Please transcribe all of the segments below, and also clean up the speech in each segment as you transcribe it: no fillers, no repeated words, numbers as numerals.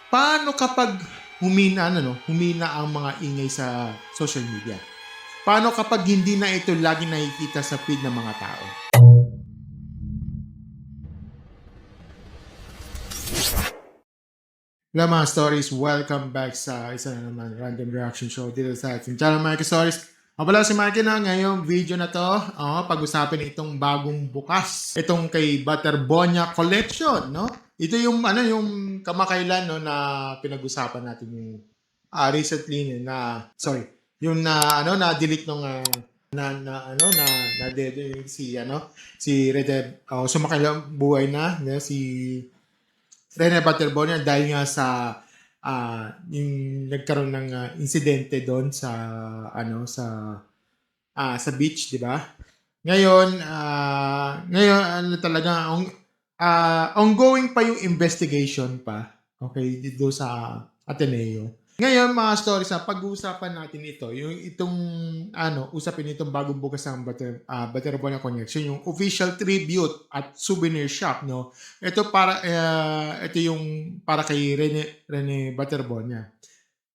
Paano kapag humina ang mga ingay sa social media? Paano kapag hindi na ito laging nakikita sa feed ng mga tao? Hello mga stories, welcome back sa isa na naman random reaction show dito sa ating channel Mikey Stories. Ako pala si Mikey na ngayong video na to, pag-usapin itong bagong bukas, itong kay Butterbonia Collection, no? Ito yung yung kamakailan no na pinag-usapan natin yung recently yung na delete nung si Red sumakailang buhay na, no? Si Rene Butterbonia dahil nga sa yung nagkaroon ng insidente doon sa sa beach, 'di ba? Ngayon talaga ongoing pa yung investigation pa. Okay, dito sa Ateneo. Ngayon mga stories pag-uusapan natin ito, yung itong usapin itong bagong bukas ng Butterbonia Connection, yung official tribute at souvenir shop, no? Ito yung para kay Rene Butterbonia.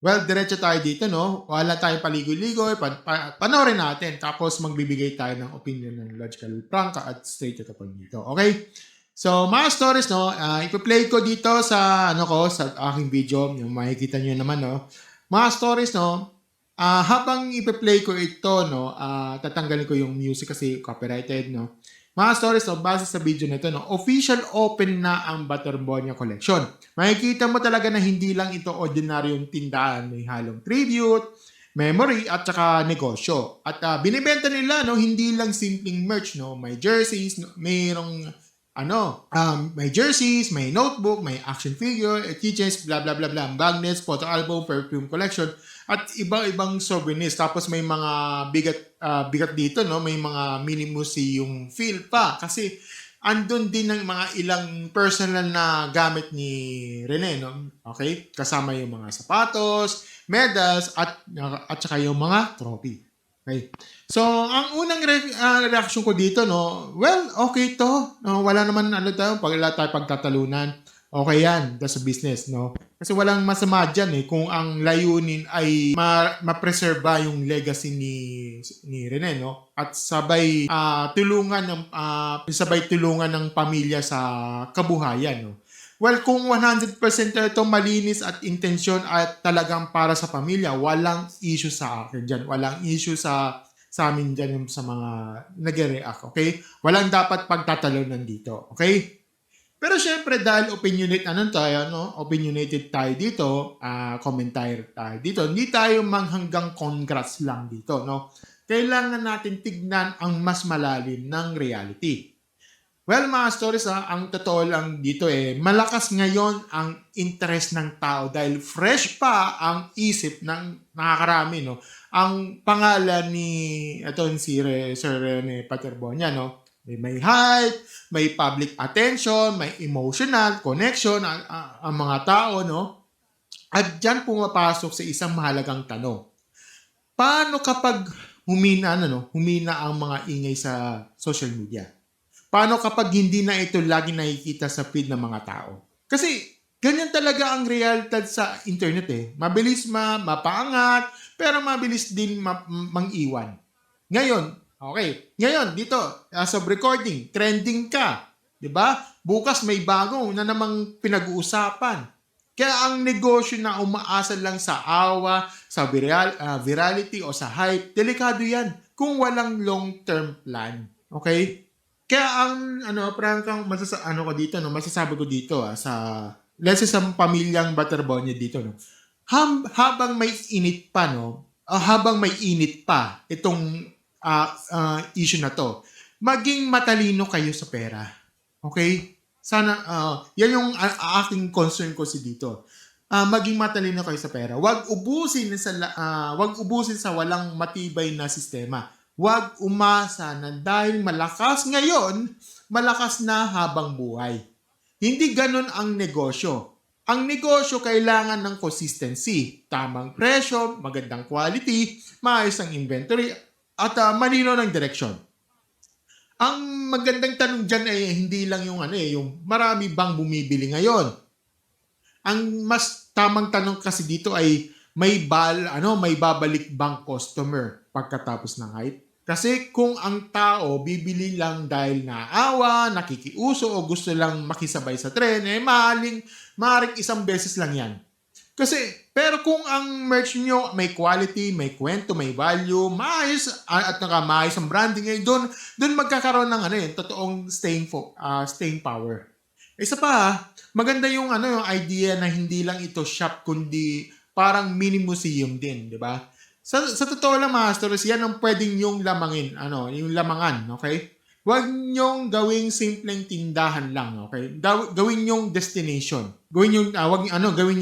Well, diretso tayo dito, no? Wala tayong paligoy-ligoy, panoorin natin, tapos magbibigay tayo ng opinion ng logical prangka at straight to the point dito. Okay? So, mga stories, no, ipi-play ko dito sa sa aking video, yung makikita niyo naman, no. Mga stories, no, habang ipi-play ko ito, no, tatanggalin ko yung music kasi copyrighted, no. Mga stories, no, base sa video na ito, no, official open na ang Butterbonia Collection. Makikita mo talaga na hindi lang ito ordinaryong tindahan, may halong tribute, memory at saka negosyo. At binibenta nila, no, hindi lang simpleng merch, no, may jerseys, no, mayroong may jerseys, may notebook, may action figure, keychains, blah blah blah blah, magnets, photo album, perfume collection, at iba-ibang souvenirs. Tapos may mga bigat dito, no? May mga mini museum feel pa kasi andun din ng mga ilang personal na gamit ni Rene, no? Okay? Kasama yung mga sapatos, medals, at saka yung mga trophy. Okay. So, ang unang reaction ko dito, no, well, okay to. No, wala naman wala tayo pagtatalunan. Okay yan, that's a business, no? Kasi walang masama dyan kung ang layunin ay ma-preserve yung legacy ni Rene, no? At sabay tulungan ng pamilya sa kabuhayan, no? Well, kung 100% ito malinis at intensyon at talagang para sa pamilya, walang issue sa akin dyan. Walang issue sa amin dyan sa mga nag-react, okay? Walang dapat pagtatalunan dito, okay? Pero syempre dahil opinionated tayo dito, commentator tayo dito, hindi tayo manghanggang congrats lang dito, no? Kailangan natin tignan ang mas malalim ng reality. Well, mga stories ang totoo lang dito malakas ngayon ang interest ng tao dahil fresh pa ang isip ng nakakarami, no? Ang pangalan ni Sir Rene Butterbonia, no? May hype, may public attention, may emotional connection ang mga tao, no? At diyan pumapasok sa isang mahalagang tanong. Paano kapag humina ang mga ingay sa social media? Paano kapag hindi na ito lagi nakikita sa feed ng mga tao? Kasi ganyan talaga ang realidad sa internet Mabilis mapaangat, pero mabilis din mang-iwan. Ngayon dito, as of recording, trending ka. 'Di ba? Bukas may bago na namang pinag-uusapan. Kaya ang negosyo na umaasa lang sa awa, sa virality o sa hype, delikado yan kung walang long-term plan. Okay? Kaya ang masasabi ko dito let's say sa pamilyang Butterbonia dito, no. Habang may init pa, itong issue na to, maging matalino kayo sa pera. Okay? Sana yan yung aking concern ko dito. Maging matalino kayo sa pera. Wag ubusin sa walang matibay na sistema. Huwag umasa na dahil malakas ngayon, malakas na habang buhay. Hindi ganun ang negosyo. Ang negosyo kailangan ng consistency, tamang presyo, magandang quality, maayos ang inventory, at malino ng direksyon. Ang magandang tanong dyan hindi lang yung marami bang bumibili ngayon? Ang mas tamang tanong kasi dito ay may babalik bang customer pagkatapos ng hype? Kasi kung ang tao bibili lang dahil naawa, nakikiuso o gusto lang makisabay sa trend, maaaring isang beses lang yan. Pero kung ang merch nyo may quality, may kwento, may value, maayos at maayos ang branding, doon magkakaroon ng totoong staying power. Isa pa, maganda yung yung idea na hindi lang ito shop kundi parang mini museum din, di ba? Sa totoo lang, Masters, yan ang pwedeng yung yung lamangan, okay? Huwag nyong gawing simpleng tindahan lang, okay? Gawin yung destination. Gawin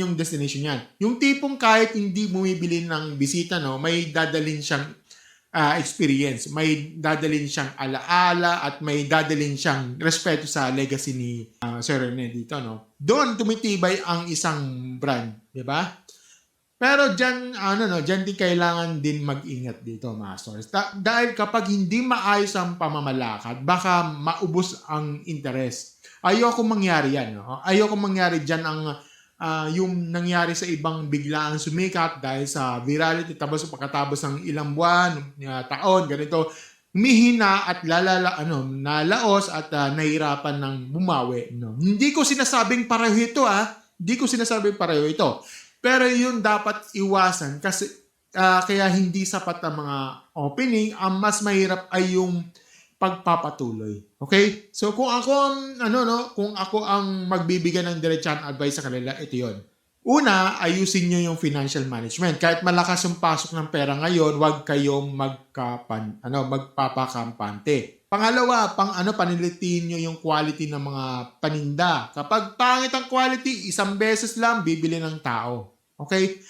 yung destination yan. Yung tipong kahit hindi bumibili ng bisita, no, may dadalhin siyang experience, may dadalhin siyang alaala at may dadalhin siyang respeto sa legacy ni Sir Rene dito, no. Doon tumitibay ang isang brand, di ba? Pero diyan din kailangan din mag-ingat dito, Masters. Dahil kapag hindi maayos ang pamamalakad, baka maubos ang interest. Ayoko mangyari yan. No? Ayoko mangyari dyan yung nangyari sa ibang biglaan sumikat dahil sa virality tapos pagkatapos ng ilang buwan, taon, ganito, mihina at nalaos at nahirapan ng bumawi. No? Hindi ko sinasabing pareho ito. Hindi ko sinasabing pareho ito. Pero yun dapat iwasan kasi kaya hindi sapat ang mga opening. Ang mas mahirap ay yung pagpapatuloy. Okay? So kung ako ang magbibigay ng diretsahang advice sa kanila, ito yon. Una, ayusin nyo yung financial management. Kahit malakas yung pasok ng pera ngayon, huwag kayong magpapakampante. Pangalawa, panilitin nyo yung quality ng mga paninda. Kapag pangit ang quality, isang beses lang bibili ng tao. Okay?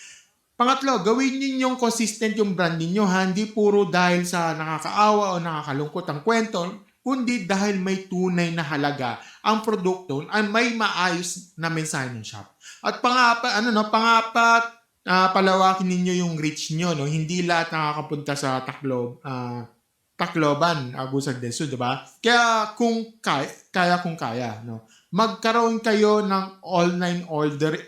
Pangatlo, gawin ninyong consistent yung brand ninyo. Hindi puro dahil sa nakakaawa o nakakalungkot ang kwento, kundi dahil may tunay na halaga ang produkto ay may maayos na mensahe ng shop. At pangapat, palawakin ninyo yung reach nyo. No? Hindi lahat nakakapunta sa Tacloban, Agusan del Sur, di ba? Kaya kung kaya, no? Magkaroon kayo ng online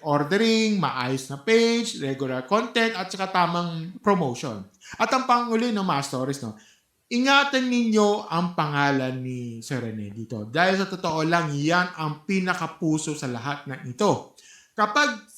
ordering, maayos na page, regular content, at saka tamang promotion. At ang panguli ng mga stories, no? Ingatan ninyo ang pangalan ni Sir Rene dito. Dahil sa totoo lang, yan ang pinakapuso sa lahat ng ito. Kapag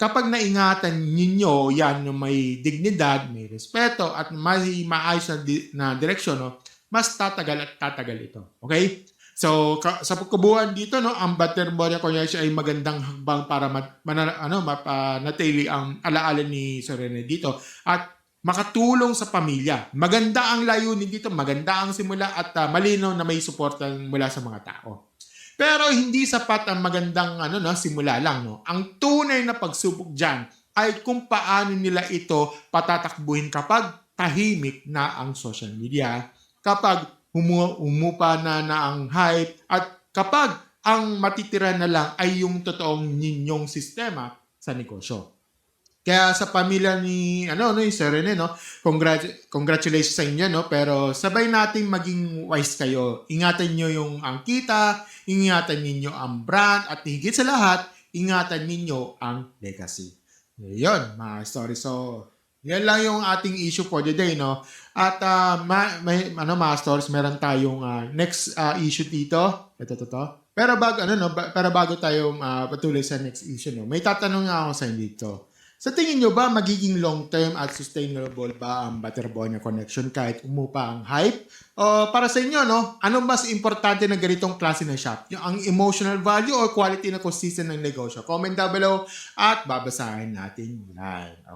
kapag naingatan ninyo yan yung may dignidad, may respeto at may maayos na direksyon, no, mas tatagal at tatagal ito. Okay? So sa pagkabuuan dito, no, ang Butterbonia Connection ay magandang hakbang para mapanatili ang alaala ni Sir Rene dito at makatulong sa pamilya. Maganda ang layunin dito, maganda ang simula at malinaw na may suporta mula sa mga tao. Pero hindi sapat ang magandang simula lang, no. Ang tunay na pagsubok diyan ay kung paano nila ito patatakbuhin kapag tahimik na ang social media, kapag umupa na ang hype at kapag ang matitira na lang ay yung totoong ninyong sistema sa negosyo. Kaya sa pamilya ni Sir Rene, no, congratulations sa inyo, no, pero sabay nating maging wise kayo. Ingatan niyo yung ang kita, ingatan ninyo ang brand at higit sa lahat, ingatan ninyo ang legacy. Yun, mga story. So, yan lang yung ating issue for the day, no. At mga stories, meron tayong next issue dito. Ito. Pero bago tayo patuloy sa next issue, no, may tatanong nga ako sa inyo dito. Sa tingin nyo ba magiging long-term at sustainable ba ang Butterbonia Connection kahit umupa ang hype? O para sa inyo, no, ano mas importante na ganitong klase ng shop? Yung ang emotional value o quality na consistent ng negosyo? Comment down below at babasahin natin yan.